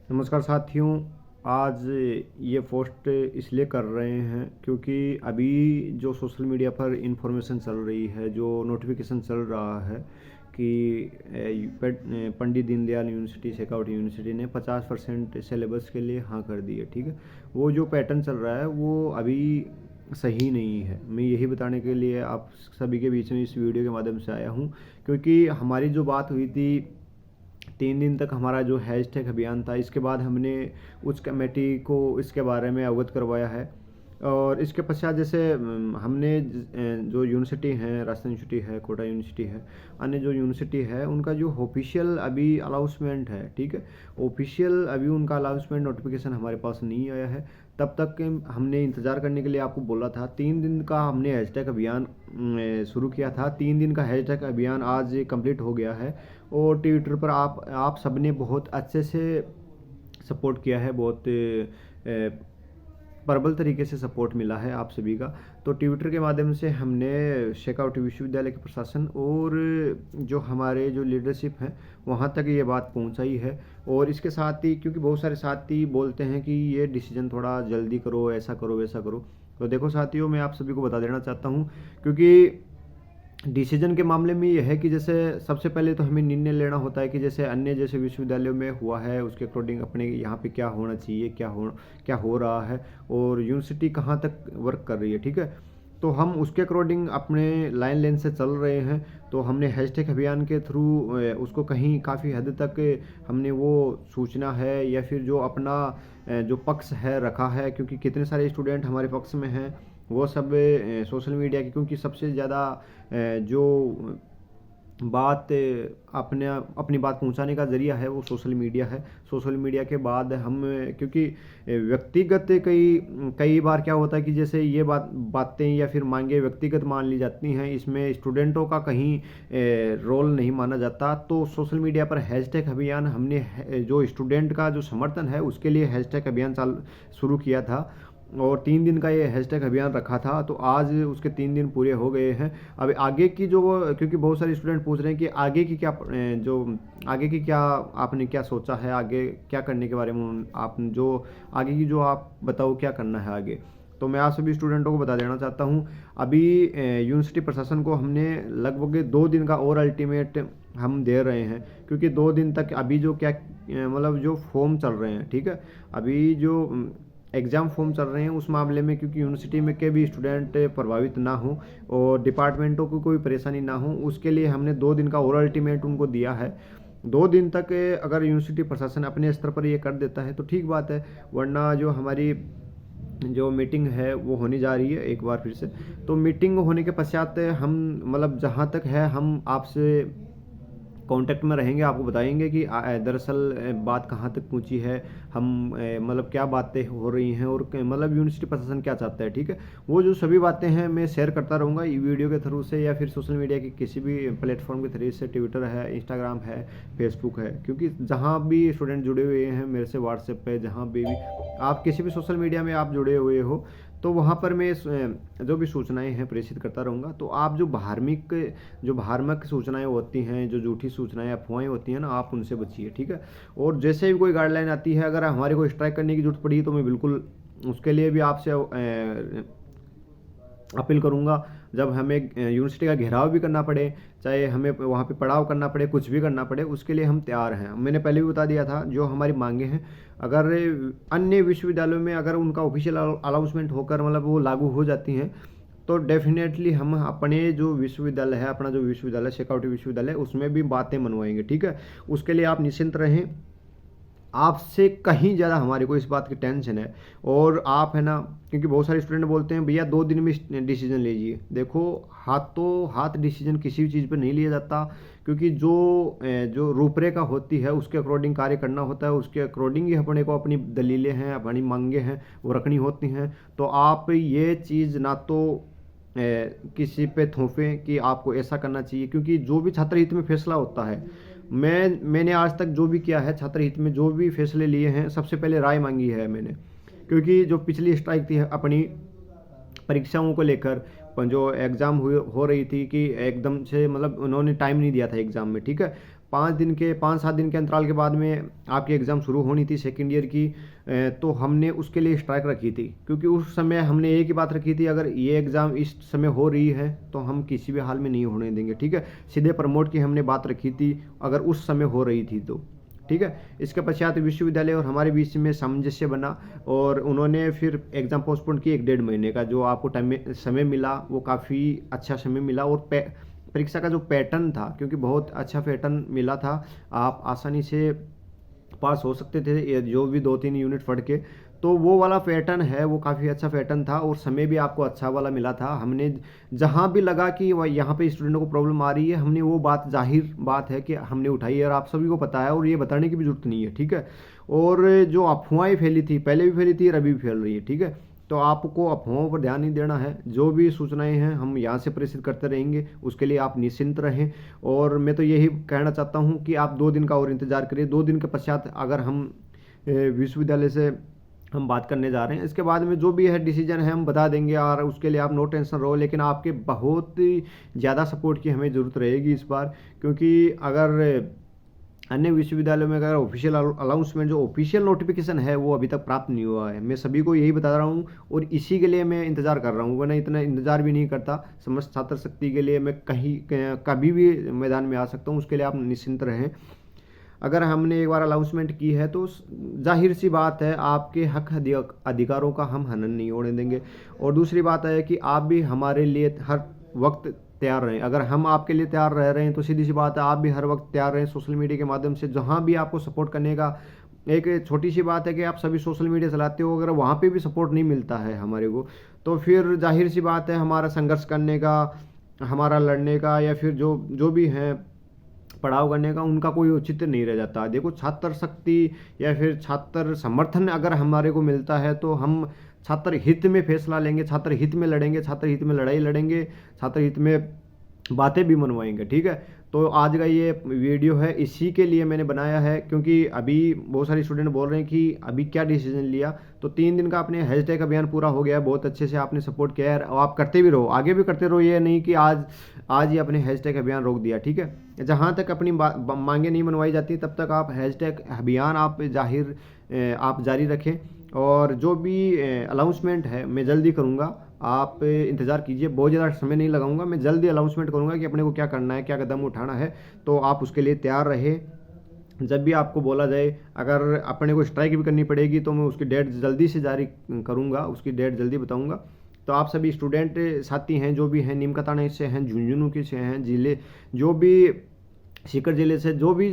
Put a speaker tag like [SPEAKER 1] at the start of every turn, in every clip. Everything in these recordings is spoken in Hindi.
[SPEAKER 1] नमस्कार साथियों। आज ये पोस्ट इसलिए कर रहे हैं क्योंकि अभी जो सोशल मीडिया पर इंफॉर्मेशन चल रही है, जो नोटिफिकेशन चल रहा है कि पंडित दीनदयाल यूनिवर्सिटी शेखावटी यूनिवर्सिटी ने 50% सिलेबस के लिए हाँ कर दी है। ठीक है, वो जो पैटर्न चल रहा है वो अभी सही नहीं है। मैं यही बताने के लिए आप सभी के बीच में इस वीडियो के माध्यम से आया हूँ, क्योंकि हमारी जो बात हुई थी 3 दिन तक, हमारा जो हैशटैग अभियान था, इसके बाद हमने उस कमेटी को इसके बारे में अवगत करवाया है। और इसके पश्चात जैसे हमने जो यूनिवर्सिटी हैं, राजस्थान यूनिवर्सिटी है, कोटा यूनिवर्सिटी है, अन्य जो यूनिवर्सिटी है, उनका जो ऑफिशियल अभी अनाउंसमेंट है, ठीक है, ऑफिशियल अभी उनका अनाउंसमेंट नोटिफिकेशन हमारे पास नहीं आया है। तब तक हमने इंतज़ार करने के लिए आपको बोला था। 3 दिन का हमने हैशटैग अभियान शुरू किया था। 3 दिन का हैशटैग अभियान आज कंप्लीट हो गया है। और ट्विटर पर आप सबने बहुत अच्छे से सपोर्ट किया है, बहुत प्रबल तरीके से सपोर्ट मिला है आप सभी का। तो ट्विटर के माध्यम से हमने शेखावटी विश्वविद्यालय के प्रशासन और जो हमारे जो लीडरशिप है वहाँ तक ये बात पहुँचाई है। और इसके साथ ही, क्योंकि बहुत सारे साथी बोलते हैं कि ये डिसीजन थोड़ा जल्दी करो, ऐसा करो वैसा करो, तो देखो साथियों, मैं आप सभी को बता देना चाहता हूँ, क्योंकि डिसीजन के मामले में ये है कि जैसे सबसे पहले तो हमें निर्णय लेना होता है कि जैसे अन्य जैसे विश्वविद्यालयों में हुआ है उसके अकॉर्डिंग अपने यहाँ पे क्या होना चाहिए, क्या हो रहा है, और यूनिवर्सिटी कहाँ तक वर्क कर रही है। ठीक है, तो हम उसके अकॉर्डिंग अपने लाइन लेन से चल रहे हैं। तो हमने हैशटैग अभियान के थ्रू उसको कहीं काफ़ी हद तक हमने वो सूचना है या फिर जो अपना जो पक्ष है रखा है, क्योंकि कितने सारे स्टूडेंट हमारे पक्ष में हैं, वो सब सोशल मीडिया की, क्योंकि सबसे ज़्यादा जो बात अपने अपनी बात पहुंचाने का ज़रिया है वो सोशल मीडिया है। सोशल मीडिया के बाद हम, क्योंकि व्यक्तिगत कई बार क्या होता है कि जैसे ये बातें या फिर मांगे व्यक्तिगत मान ली जाती हैं, इसमें स्टूडेंटों का कहीं रोल नहीं माना जाता। तो सोशल मीडिया पर हैशटैग अभियान हमने जो स्टूडेंट का जो समर्थन है उसके लिए हैशटैग अभियान शुरू किया था। और 3 दिन का ये हैशटैग अभियान रखा था। तो आज उसके 3 दिन पूरे हो गए हैं। अब आगे की जो, क्योंकि बहुत सारे स्टूडेंट पूछ रहे हैं कि आगे की क्या जो आगे की क्या आपने क्या सोचा है, आगे क्या करने के बारे में आप जो आगे की जो आप बताओ क्या करना है आगे। तो मैं आप सभी स्टूडेंटों को बता देना चाहता हूँ, अभी यूनिवर्सिटी प्रशासन को हमने लगभग 2 दिन का और अल्टीमेट हम दे रहे हैं, क्योंकि 2 दिन तक अभी जो क्या मतलब जो फॉर्म चल रहे हैं, ठीक है, अभी जो एग्ज़ाम फॉर्म चल रहे हैं उस मामले में, क्योंकि यूनिवर्सिटी में के भी स्टूडेंट प्रभावित ना हो और डिपार्टमेंटों को कोई परेशानी ना हो, उसके लिए हमने 2 दिन का और अल्टीमेट उनको दिया है। 2 दिन तक अगर यूनिवर्सिटी प्रशासन अपने स्तर पर ये कर देता है तो ठीक बात है, वरना जो हमारी जो मीटिंग है वो होने जा रही है एक बार फिर से। तो मीटिंग होने के पश्चात हम मतलब जहाँ तक है हम आपसे कांटेक्ट में रहेंगे, आपको बताएंगे कि दरअसल बात कहाँ तक पहुँची है, हम मतलब क्या बातें हो रही हैं और मतलब यूनिवर्सिटी प्रशासन क्या चाहता है। ठीक है, वो जो सभी बातें हैं मैं शेयर करता रहूँगा वीडियो के थ्रू से या फिर सोशल मीडिया की किसी भी प्लेटफॉर्म के थ्रू से, ट्विटर है, इंस्टाग्राम है, फेसबुक है, क्योंकि जहाँ भी स्टूडेंट जुड़े हुए हैं मेरे से, व्हाट्सएप पे, जहाँ भी आप किसी भी सोशल मीडिया में आप जुड़े हुए हो, तो वहाँ पर मैं जो भी सूचनाएं हैं प्रेषित करता रहूँगा। तो आप जो भ्रामक सूचनाएं होती हैं, जो झूठी सूचनाएं अफवाहें होती हैं ना, आप उनसे बचिए। ठीक है, और जैसे भी कोई गाइडलाइन आती है, अगर हमारे को स्ट्राइक करने की जरूरत पड़ी तो मैं बिल्कुल उसके लिए भी आपसे अपील करूँगा। जब हमें यूनिवर्सिटी का घेराव भी करना पड़े, चाहे हमें वहाँ पे पड़ाव करना पड़े, कुछ भी करना पड़े, उसके लिए हम तैयार हैं। मैंने पहले भी बता दिया था जो हमारी मांगे हैं, अगर अन्य विश्वविद्यालयों में अगर उनका ऑफिशियल अनाउंसमेंट होकर मतलब वो लागू हो जाती हैं, तो डेफिनेटली हम अपने जो विश्वविद्यालय है, अपना जो विश्वविद्यालय शेखावटी विश्वविद्यालय, उसमें भी बातें मनवाएंगे। ठीक है, उसके लिए आप निश्चिंत रहें, आपसे कहीं ज़्यादा हमारे को इस बात की टेंशन है। और आप है ना, क्योंकि बहुत सारे स्टूडेंट बोलते हैं भैया 2 दिन में डिसीजन लीजिए। देखो, हाथों हाथ डिसीजन किसी भी चीज़ पर नहीं लिया जाता, क्योंकि जो रूपरेखा होती है उसके अकॉर्डिंग कार्य करना होता है, उसके अकॉर्डिंग ही अपने को अपनी दलीलें हैं, अपनी मांगे हैं, वो रखनी होती हैं। तो आप ये चीज़ ना तो किसी पे थोपें कि आपको ऐसा करना चाहिए, क्योंकि जो भी छात्र हित में फैसला होता है, मैंने आज तक जो भी किया है, छात्र हित में जो भी फैसले लिए हैं, सबसे पहले राय मांगी है मैंने। क्योंकि जो पिछली स्ट्राइक थी अपनी परीक्षाओं को लेकर, जो एग्ज़ाम हो रही थी कि एकदम से मतलब उन्होंने टाइम नहीं दिया था एग्ज़ाम में। ठीक है, 5 7 दिन के अंतराल के बाद में आपकी एग्ज़ाम शुरू होनी थी सेकेंड ईयर की। तो हमने उसके लिए स्ट्राइक रखी थी, क्योंकि उस समय हमने एक ही बात रखी थी, अगर ये एग्ज़ाम इस समय हो रही है तो हम किसी भी हाल में नहीं होने देंगे, ठीक है। सीधे प्रमोट की हमने बात रखी थी अगर उस समय हो रही थी तो, ठीक है। इसके पश्चात विश्वविद्यालय और हमारे बीच में सामंजस्य बना और उन्होंने फिर एग्ज़ाम पोस्टपोन की 1 डेढ़ महीने का। जो आपको समय मिला वो काफ़ी अच्छा समय मिला, और परीक्षा का जो पैटर्न था, क्योंकि बहुत अच्छा पैटर्न मिला था, आप आसानी से पास हो सकते थे जो भी 2-3 यूनिट पढ़ के। तो वो वाला पैटर्न है, वो काफ़ी अच्छा पैटर्न था और समय भी आपको अच्छा वाला मिला था। हमने जहाँ भी लगा कि यहाँ पे स्टूडेंटों को प्रॉब्लम आ रही है, हमने वो बात, जाहिर बात है कि हमने उठाई है और आप सभी को पता है, और ये बताने की भी ज़रूरत नहीं है, ठीक है। और जो अफवाहें फैली थी, पहले भी फैली थी और अभी भी फैल रही है, ठीक है। तो आपको अफवाहों पर ध्यान नहीं देना है, जो भी सूचनाएं हैं हम यहाँ से प्रेषित करते रहेंगे, उसके लिए आप निश्चिंत रहें। और मैं तो यही कहना चाहता हूँ कि आप 2 दिन का और इंतज़ार करिए। 2 दिन के पश्चात अगर हम विश्वविद्यालय से हम बात करने जा रहे हैं, इसके बाद में जो भी है डिसीजन है हम बता देंगे, और उसके लिए आप नो टेंशन रहो। लेकिन आपके बहुत ज़्यादा सपोर्ट की हमें ज़रूरत रहेगी इस बार, क्योंकि अगर अन्य विश्वविद्यालयों में अगर ऑफिशियल अनाउंसमेंट, जो ऑफिशियल नोटिफिकेशन है, वो अभी तक प्राप्त नहीं हुआ है। मैं सभी को यही बता रहा हूँ और इसी के लिए मैं इंतज़ार कर रहा हूँ, वरना इतना इंतज़ार भी नहीं करता। समस्त छात्र शक्ति के लिए मैं कभी भी मैदान में आ सकता हूँ, उसके लिए आप निश्चिंत रहें। अगर हमने एक बार अनाउंसमेंट की है तो जाहिर सी बात है आपके हक अधिकारों का हम हनन नहीं होने देंगे। और दूसरी बात है कि आप भी हमारे लिए हर वक्त तैयार रहें। अगर हम आपके लिए तैयार रह रहे हैं तो सीधी सी बात है आप भी हर वक्त तैयार रहें। सोशल मीडिया के माध्यम से जहाँ भी आपको सपोर्ट करने का, एक छोटी सी बात है कि आप सभी सोशल मीडिया चलाते हो, अगर वहाँ पे भी सपोर्ट नहीं मिलता है हमारे को, तो फिर जाहिर सी बात है हमारा संघर्ष करने का, हमारा लड़ने का, या फिर जो भी हैं पड़ाव करने का, उनका कोई औचित्य नहीं रह जाता। देखो, छात्र शक्ति या फिर छात्र समर्थन अगर हमारे को मिलता है तो हम छात्र हित में फैसला लेंगे, छात्र हित में लड़ेंगे, छात्र हित में लड़ाई लड़ेंगे, छात्र हित में बातें भी मनवाएंगे, ठीक है। तो आज का ये वीडियो है इसी के लिए मैंने बनाया है, क्योंकि अभी बहुत सारे स्टूडेंट बोल रहे हैं कि अभी क्या डिसीजन लिया। तो 3 दिन का अपने हैशटैग अभियान पूरा हो गया है, बहुत अच्छे से आपने सपोर्ट किया है और आप करते भी रहो, आगे भी करते रहो। ये नहीं कि आज ही अपने हैशटैग अभियान रोक दिया, ठीक है। जहाँ तक अपनी मांगे नहीं मनवाई जाती तब तक आप हैशटैग अभियान आप जारी रखें। और जो भी अनाउंसमेंट है मैं जल्दी करूँगा, आप इंतज़ार कीजिए। बहुत ज़्यादा समय नहीं लगाऊंगा, मैं जल्दी अनाउंसमेंट करूँगा कि अपने को क्या करना है, क्या कदम उठाना है। तो आप उसके लिए तैयार रहे। जब भी आपको बोला जाए, अगर अपने को स्ट्राइक भी करनी पड़ेगी तो मैं उसकी डेट जल्दी से जारी करूँगा, उसकी डेट जल्दी बताऊँगा। तो आप सभी स्टूडेंट साथी हैं, जो भी हैं, नीमकाथाना से हैं, झुंझुनू के से हैं, जिले जो भी सीकर जिले से, जो भी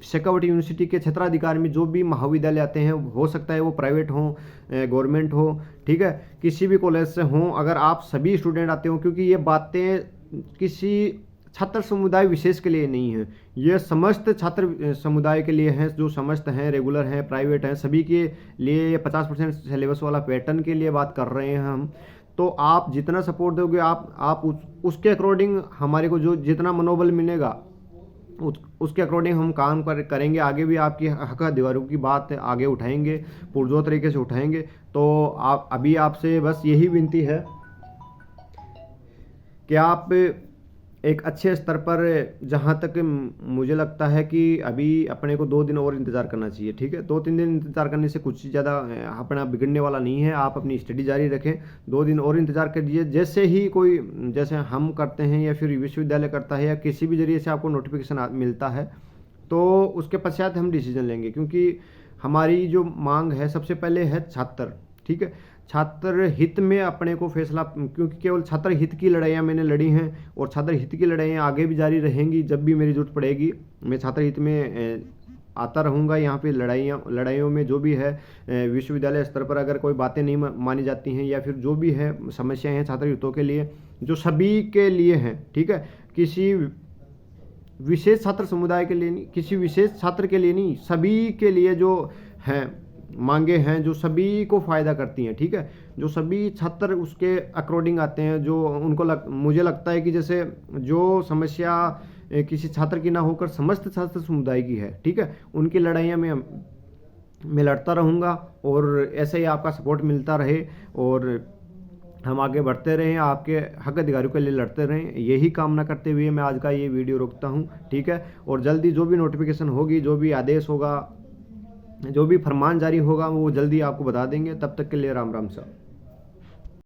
[SPEAKER 1] शेखावटी यूनिवर्सिटी के क्षेत्राधिकार में जो भी महाविद्यालय आते हैं, हो सकता है वो प्राइवेट हों, गवर्नमेंट हो, ठीक है, किसी भी कॉलेज से हों, अगर आप सभी स्टूडेंट आते हो, क्योंकि ये बातें किसी छात्र समुदाय विशेष के लिए नहीं है, ये समस्त छात्र समुदाय के लिए हैं, जो समस्त हैं, रेगुलर हैं, प्राइवेट हैं, सभी के लिए ये 50% सिलेबस वाला पैटर्न के लिए बात कर रहे हैं हम। तो आप जितना सपोर्ट दोगे, आप उसके अकॉर्डिंग हमारे को जो जितना मनोबल मिलेगा उसके अकॉर्डिंग हम काम करेंगे। आगे भी आपकी हक अधिकारों की बात आगे उठाएंगे, पुरजोर तरीके से उठाएंगे। तो अभी आपसे बस यही विनती है कि आप एक अच्छे स्तर पर, जहाँ तक मुझे लगता है कि अभी अपने को 2 दिन और इंतज़ार करना चाहिए, ठीक है। 2-3 दिन इंतज़ार करने से कुछ ज़्यादा अपना बिगड़ने वाला नहीं है। आप अपनी स्टडी जारी रखें, 2 दिन और इंतज़ार करिए। जैसे हम करते हैं या फिर विश्वविद्यालय करता है या किसी भी जरिए से आपको नोटिफिकेशन मिलता है, तो उसके पश्चात हम डिसीजन लेंगे। क्योंकि हमारी जो मांग है सबसे पहले है छात्र, ठीक है, छात्र हित में अपने को फैसला, क्योंकि केवल छात्र हित की लड़ाइयाँ मैंने लड़ी हैं और छात्र हित की लड़ाइयाँ आगे भी जारी रहेंगी। जब भी मेरी जरूरत पड़ेगी मैं छात्र हित में आता रहूँगा। यहाँ पे लड़ाइयों में जो भी है, विश्वविद्यालय स्तर पर अगर कोई बातें नहीं मानी जाती हैं या फिर जो भी है समस्याएं हैं छात्र हितों के लिए, जो सभी के लिए हैं, ठीक है, किसी विशेष छात्र समुदाय के लिए नहीं, किसी विशेष छात्र के लिए नहीं, सभी के लिए जो हैं मांगे हैं, जो सभी को फ़ायदा करती हैं, ठीक है, जो सभी छात्र उसके अकॉर्डिंग आते हैं, जो उनको मुझे लगता है कि जैसे जो समस्या किसी छात्र की ना होकर समस्त छात्र समुदाय की है, ठीक है, उनकी लड़ाइयाँ मैं लड़ता रहूँगा और ऐसे ही आपका सपोर्ट मिलता रहे। और हम आगे बढ़ते रहें, आपके हक अधिकारियों के लिए लड़ते रहें, यही कामना करते हुए मैं आज का ये वीडियो रोकता हूँ। ठीक है, और जल्दी जो भी नोटिफिकेशन होगी, जो भी आदेश होगा, जो भी फरमान जारी होगा, वो जल्दी आपको बता देंगे। तब तक के लिए राम राम साहब।